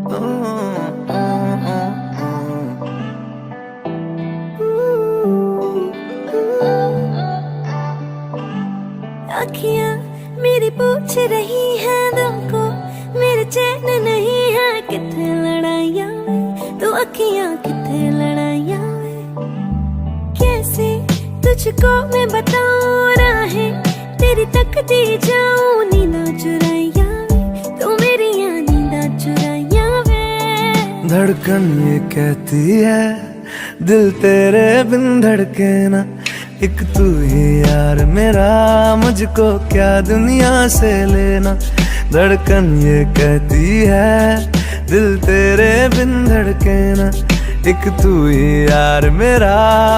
अखियां मेरी पूछ रही हैं दिल को, मेरे चैन नहीं है किथे लड़ाइयां वे, तू अखियां किथे लड़ाइयां वे। कैसे तुझको मैं बताऊं राहें तेरी तकती जाऊं, नींदा चुराइयां वे, तू मेरी नींदा चुराइयां वे। धड़कन ये कहती है दिल तेरे बिन धड़के ना, एक तू ही यार मेरा, मुझको क्या दुनिया से लेना। धड़कन ये कहती है दिल तेरे बिन धड़के ना, एक तू ही यार मेरा,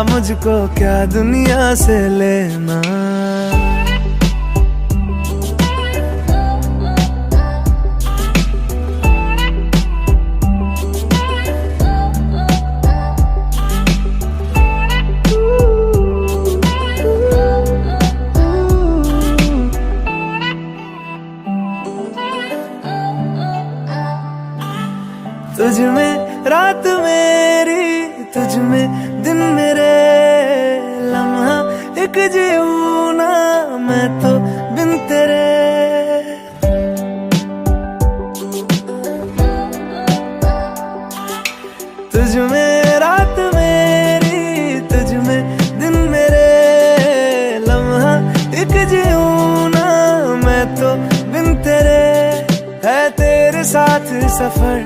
मुझको क्या दुनिया से लेना। तुझ में रात मेरी, तुझ में दिन मेरे, लम्हा एक जीऊं ना मैं तो बिन तेरे। तुझ में रात मेरी, तुझ में दिन मेरे, लम्हा एक जीऊं ना मैं तो बिन तेरे। है तेरे साथ सफर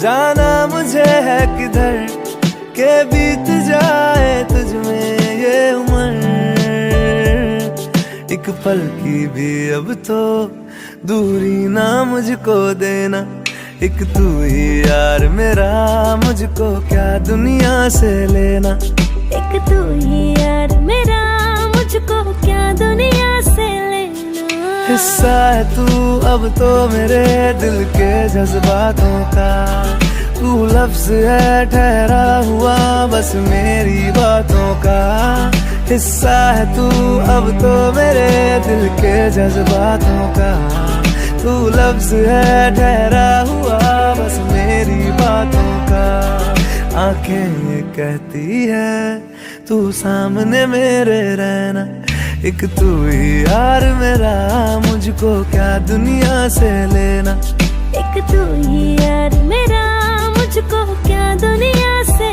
जाना मुझे है किधर, के बीत जाए तुझ में ये उम्र। एक पल की भी अब तो दूरी ना मुझको देना, एक तू ही यार मेरा, मुझको क्या दुनिया से लेना। एक तू ही यार मेरा, मुझको क्या दुनिया से लेना। हिस्सा है तू अब तो मेरे दिल के जज्बातों का, तू लफ्ज है ठहरा हुआ बस मेरी बातों का। हिस्सा है तू अब तो मेरे दिल के जज्बातों का, तू लफ्ज है ठहरा हुआ बस मेरी बातों का। आंखें ये कहती है तू सामने मेरे रहना, एक तू ही यार मेरा, मुझको क्या दुनिया से लेना। एक तू ही यार मेरा, मुझको क्या दुनिया से